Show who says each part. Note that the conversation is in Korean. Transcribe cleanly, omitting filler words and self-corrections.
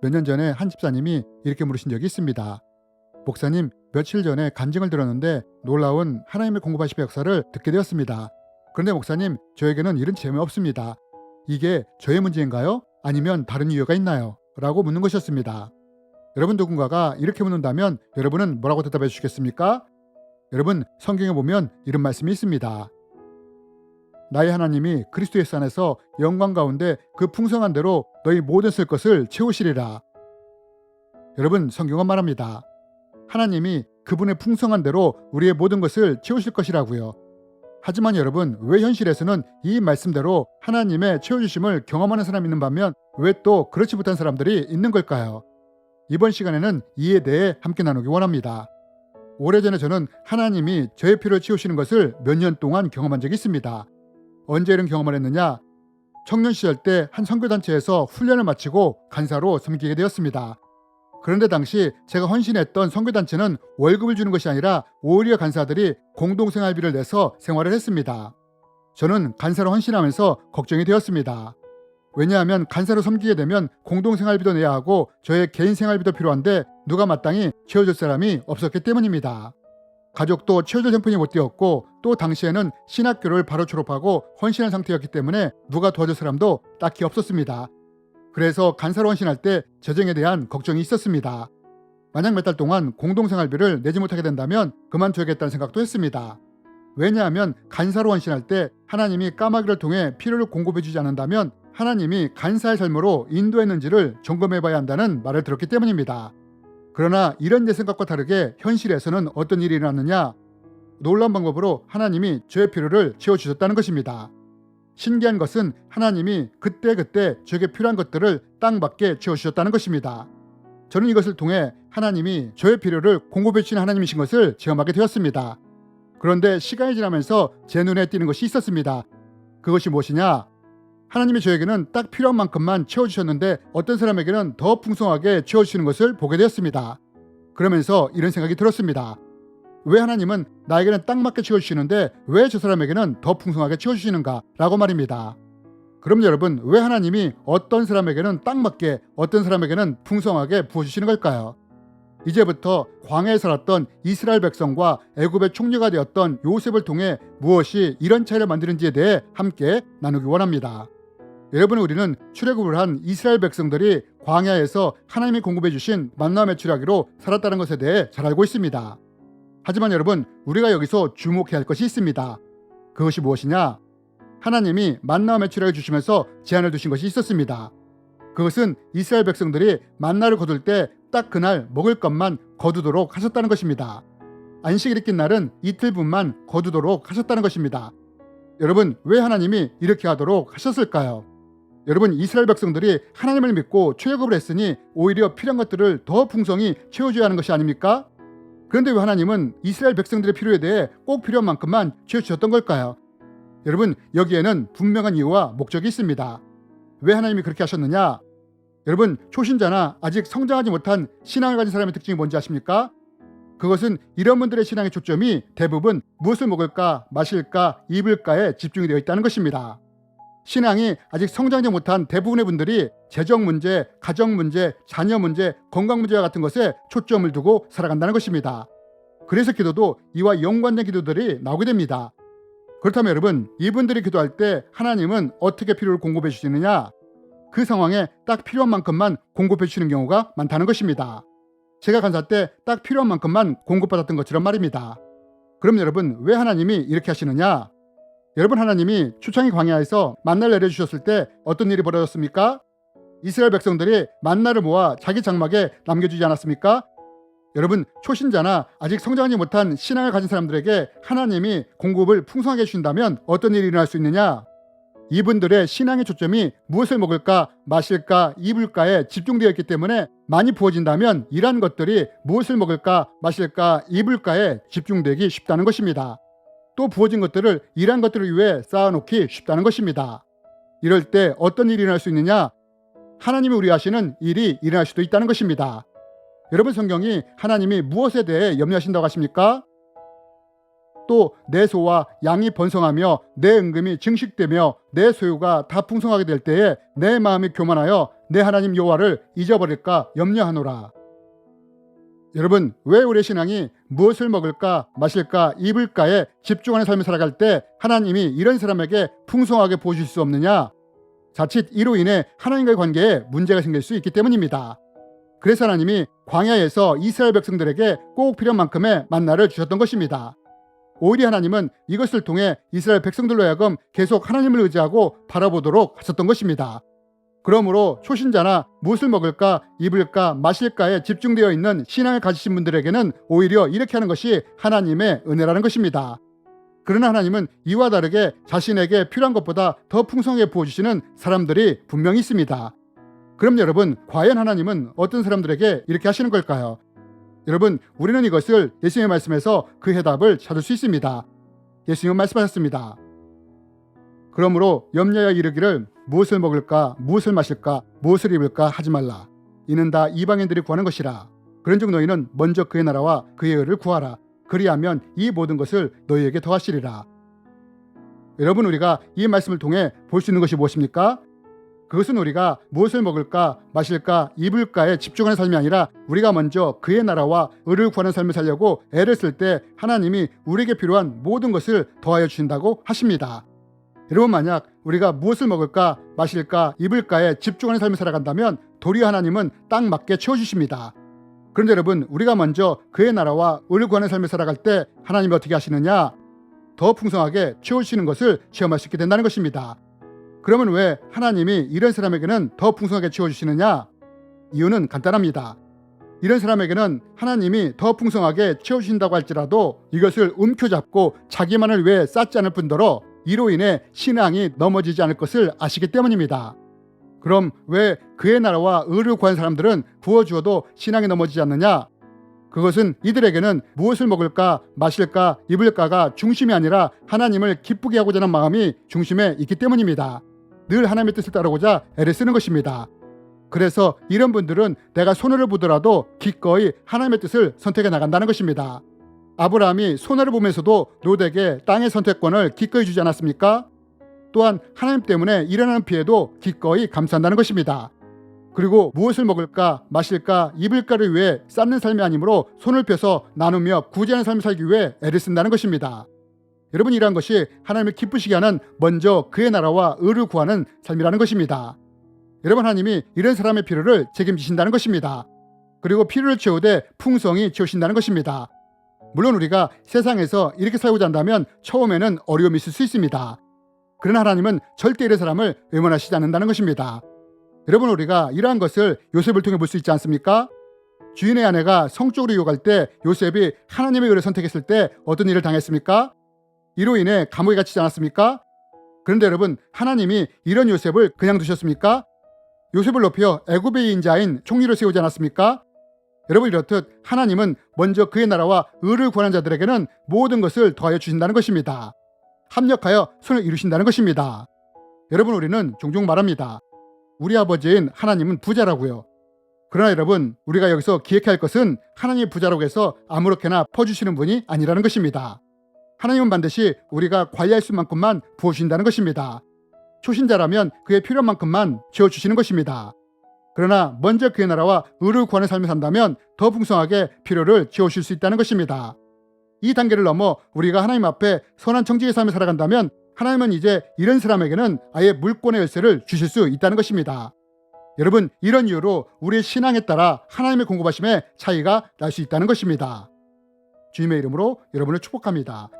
Speaker 1: 몇 년 전에 한 집사님이 이렇게 물으신 적이 있습니다. 목사님, 며칠 전에 간증을 들었는데 놀라운 하나님의 공급하심의 역사를 듣게 되었습니다. 그런데 목사님, 저에게는 이런 재미 없습니다. 이게 저의 문제인가요? 아니면 다른 이유가 있나요? 라고 묻는 것이었습니다. 여러분, 누군가가 이렇게 묻는다면 여러분은 뭐라고 대답해 주시겠습니까? 여러분, 성경에 보면 이런 말씀이 있습니다. 나의 하나님이 그리스도 예수 안에서 영광 가운데 그 풍성한 대로 너희 모든 쓸 것을 채우시리라. 여러분, 성경은 말합니다. 하나님이 그분의 풍성한 대로 우리의 모든 것을 채우실 것이라고요. 하지만 여러분, 왜 현실에서는 이 말씀대로 하나님의 채워주심을 경험하는 사람이 있는 반면 왜 또 그렇지 못한 사람들이 있는 걸까요? 이번 시간에는 이에 대해 함께 나누기 원합니다. 오래전에 저는 하나님이 저의 필요를 채우시는 것을 몇 년 동안 경험한 적이 있습니다. 언제 이런 경험을 했느냐? 청년 시절 때 한 선교단체에서 훈련을 마치고 간사로 섬기게 되었습니다. 그런데 당시 제가 헌신했던 선교단체는 월급을 주는 것이 아니라 오히려 간사들이 공동생활비를 내서 생활을 했습니다. 저는 간사로 헌신하면서 걱정이 되었습니다. 왜냐하면 간사로 섬기게 되면 공동생활비도 내야 하고 저의 개인 생활비도 필요한데 누가 마땅히 채워줄 사람이 없었기 때문입니다. 가족도 채워줄 형편이 못 되었고 또 당시에는 신학교를 바로 졸업하고 헌신한 상태였기 때문에 누가 도와줄 사람도 딱히 없었습니다. 그래서 간사로 헌신할 때 재정에 대한 걱정이 있었습니다. 만약 몇 달 동안 공동생활비를 내지 못하게 된다면 그만둬야겠다는 생각도 했습니다. 왜냐하면 간사로 헌신할 때 하나님이 까마귀를 통해 필요를 공급해 주지 않는다면 하나님이 간사의 삶으로 인도했는지를 점검해 봐야 한다는 말을 들었기 때문입니다. 그러나 이런 내 생각과 다르게 현실에서는 어떤 일이 일어났느냐? 놀라운 방법으로 하나님이 저의 필요를 채워주셨다는 것입니다. 신기한 것은 하나님이 그때그때 저에게 필요한 것들을 땅밖에 채워주셨다는 것입니다. 저는 이것을 통해 하나님이 저의 필요를 공급해 주시는 하나님이신 것을 체험하게 되었습니다. 그런데 시간이 지나면서 제 눈에 띄는 것이 있었습니다. 그것이 무엇이냐? 하나님이 저에게는 딱 필요한 만큼만 채워주셨는데 어떤 사람에게는 더 풍성하게 채워주시는 것을 보게 되었습니다. 그러면서 이런 생각이 들었습니다. 왜 하나님은 나에게는 딱 맞게 채워주시는데 왜 저 사람에게는 더 풍성하게 채워주시는가? 라고 말입니다. 그럼 여러분, 왜 하나님이 어떤 사람에게는 딱 맞게 어떤 사람에게는 풍성하게 부어주시는 걸까요? 이제부터 광야에 살았던 이스라엘 백성과 애굽의 총리가 되었던 요셉을 통해 무엇이 이런 차이를 만드는지에 대해 함께 나누기 원합니다. 여러분, 우리는 출애굽을 한 이스라엘 백성들이 광야에서 하나님이 공급해 주신 만나 메추라기로 살았다는 것에 대해 잘 알고 있습니다. 하지만 여러분, 우리가 여기서 주목해야 할 것이 있습니다. 그것이 무엇이냐? 하나님이 만나 메추라기 주시면서 제한을 두신 것이 있었습니다. 그것은 이스라엘 백성들이 만나를 거둘 때 딱 그날 먹을 것만 거두도록 하셨다는 것입니다. 안식일 익힌 날은 이틀분만 거두도록 하셨다는 것입니다. 여러분, 왜 하나님이 이렇게 하도록 하셨을까요? 여러분, 이스라엘 백성들이 하나님을 믿고 출애굽을 했으니 오히려 필요한 것들을 더 풍성히 채워줘야 하는 것이 아닙니까? 그런데 왜 하나님은 이스라엘 백성들의 필요에 대해 꼭 필요한 만큼만 채워주셨던 걸까요? 여러분, 여기에는 분명한 이유와 목적이 있습니다. 왜 하나님이 그렇게 하셨느냐? 여러분, 초신자나 아직 성장하지 못한 신앙을 가진 사람의 특징이 뭔지 아십니까? 그것은 이런 분들의 신앙의 초점이 대부분 무엇을 먹을까, 마실까, 입을까에 집중이 되어 있다는 것입니다. 신앙이 아직 성장하지 못한 대부분의 분들이 재정 문제, 가정 문제, 자녀 문제, 건강 문제와 같은 것에 초점을 두고 살아간다는 것입니다. 그래서 기도도 이와 연관된 기도들이 나오게 됩니다. 그렇다면 여러분, 이분들이 기도할 때 하나님은 어떻게 필요를 공급해 주시느냐? 그 상황에 딱 필요한 만큼만 공급해 주시는 경우가 많다는 것입니다. 제가 간사 때 딱 필요한 만큼만 공급받았던 것처럼 말입니다. 그럼 여러분, 왜 하나님이 이렇게 하시느냐? 여러분, 하나님이 초창기 광야에서 만나를 내려주셨을 때 어떤 일이 벌어졌습니까? 이스라엘 백성들이 만나를 모아 자기 장막에 남겨주지 않았습니까? 여러분, 초신자나 아직 성장하지 못한 신앙을 가진 사람들에게 하나님이 공급을 풍성하게 해주신다면 어떤 일이 일어날 수 있느냐? 이분들의 신앙의 초점이 무엇을 먹을까, 마실까, 입을까에 집중되어 있기 때문에 많이 부어진다면 이러한 것들이 무엇을 먹을까, 마실까, 입을까에 집중되기 쉽다는 것입니다. 또 부어진 것들을 이러한 것들을 위해 쌓아놓기 쉽다는 것입니다. 이럴 때 어떤 일이 일어날 수 있느냐? 하나님이 우리 하시는 일이 일어날 수도 있다는 것입니다. 여러분, 성경이 하나님이 무엇에 대해 염려하신다고 하십니까? 또 내 소와 양이 번성하며 내 은금이 증식되며 내 소유가 다 풍성하게 될 때에 내 마음이 교만하여 내 하나님 여호와를 잊어버릴까 염려하노라. 여러분, 왜 우리의 신앙이 무엇을 먹을까 마실까 입을까에 집중하는 삶을 살아갈 때 하나님이 이런 사람에게 풍성하게 보여줄 수 없느냐? 자칫 이로 인해 하나님과의 관계에 문제가 생길 수 있기 때문입니다. 그래서 하나님이 광야에서 이스라엘 백성들에게 꼭 필요한 만큼의 만나를 주셨던 것입니다. 오히려 하나님은 이것을 통해 이스라엘 백성들로 하여금 계속 하나님을 의지하고 바라보도록 하셨던 것입니다. 그러므로 초신자나 무엇을 먹을까 입을까 마실까에 집중되어 있는 신앙을 가지신 분들에게는 오히려 이렇게 하는 것이 하나님의 은혜라는 것입니다. 그러나 하나님은 이와 다르게 자신에게 필요한 것보다 더 풍성하게 부어주시는 사람들이 분명히 있습니다. 그럼 여러분, 과연 하나님은 어떤 사람들에게 이렇게 하시는 걸까요? 여러분, 우리는 이것을 예수님의 말씀에서 그 해답을 찾을 수 있습니다. 예수님은 말씀하셨습니다. 그러므로 염려하여 이르기를 무엇을 먹을까 무엇을 마실까 무엇을 입을까 하지 말라. 이는 다 이방인들이 구하는 것이라. 그런즉 너희는 먼저 그의 나라와 그의 의를 구하라. 그리하면 이 모든 것을 너희에게 더하시리라. 여러분, 우리가 이 말씀을 통해 볼 수 있는 것이 무엇입니까? 그것은 우리가 무엇을 먹을까 마실까 입을까에 집중하는 삶이 아니라 우리가 먼저 그의 나라와 의를 구하는 삶을 살려고 애를 쓸 때 하나님이 우리에게 필요한 모든 것을 더하여 주신다고 하십니다. 여러분, 만약 우리가 무엇을 먹을까 마실까 입을까에 집중하는 삶을 살아간다면 도리어 하나님은 딱 맞게 채워주십니다. 그런데 여러분, 우리가 먼저 그의 나라와 의를 구하는 삶을 살아갈 때 하나님이 어떻게 하시느냐? 더 풍성하게 채워주시는 것을 체험할 수 있게 된다는 것입니다. 그러면 왜 하나님이 이런 사람에게는 더 풍성하게 채워주시느냐? 이유는 간단합니다. 이런 사람에게는 하나님이 더 풍성하게 채워주신다고 할지라도 이것을 움켜잡고 자기만을 위해 쌓지 않을 뿐더러 이로 인해 신앙이 넘어지지 않을 것을 아시기 때문입니다. 그럼 왜 그의 나라와 의를 구한 사람들은 부어주어도 신앙이 넘어지지 않느냐? 그것은 이들에게는 무엇을 먹을까 마실까 입을까가 중심이 아니라 하나님을 기쁘게 하고자 하는 마음이 중심에 있기 때문입니다. 늘 하나님의 뜻을 따르고자 애를 쓰는 것입니다. 그래서 이런 분들은 내가 손해를 보더라도 기꺼이 하나님의 뜻을 선택해 나간다는 것입니다. 아브라함이 손해를 보면서도 롯에게 땅의 선택권을 기꺼이 주지 않았습니까? 또한 하나님 때문에 일어나는 피해도 기꺼이 감수한다는 것입니다. 그리고 무엇을 먹을까 마실까 입을까를 위해 쌓는 삶이 아니므로 손을 펴서 나누며 구제하는 삶을 살기 위해 애를 쓴다는 것입니다. 여러분, 이러한 것이 하나님을 기쁘시게 하는 먼저 그의 나라와 의를 구하는 삶이라는 것입니다. 여러분, 하나님이 이런 사람의 필요를 책임지신다는 것입니다. 그리고 필요를 채우되 풍성히 채우신다는 것입니다. 물론 우리가 세상에서 이렇게 살고자 한다면 처음에는 어려움이 있을 수 있습니다. 그러나 하나님은 절대 이런 사람을 외면하시지 않는다는 것입니다. 여러분, 우리가 이러한 것을 요셉을 통해 볼 수 있지 않습니까? 주인의 아내가 성적으로 유혹할 때 요셉이 하나님의 의를 선택했을 때 어떤 일을 당했습니까? 이로 인해 감옥에 갇히지 않았습니까? 그런데 여러분, 하나님이 이런 요셉을 그냥 두셨습니까? 요셉을 높여 애굽의 인자인 총리를 세우지 않았습니까? 여러분, 이렇듯 하나님은 먼저 그의 나라와 의를 구하는 자들에게는 모든 것을 더하여 주신다는 것입니다. 합력하여 손을 이루신다는 것입니다. 여러분, 우리는 종종 말합니다. 우리 아버지인 하나님은 부자라고요. 그러나 여러분, 우리가 여기서 기억해야 할 것은 하나님이 부자라고 해서 아무렇게나 퍼주시는 분이 아니라는 것입니다. 하나님은 반드시 우리가 관리할 수 만큼만 부어주신다는 것입니다. 초신자라면 그의 필요한 만큼만 지어주시는 것입니다. 그러나 먼저 그의 나라와 의를 구하는 삶을 산다면 더 풍성하게 필요를 지어주실 수 있다는 것입니다. 이 단계를 넘어 우리가 하나님 앞에 선한 정직의 삶을 살아간다면 하나님은 이제 이런 사람에게는 아예 물권의 열쇠를 주실 수 있다는 것입니다. 여러분, 이런 이유로 우리의 신앙에 따라 하나님의 공급하심에 차이가 날 수 있다는 것입니다. 주님의 이름으로 여러분을 축복합니다.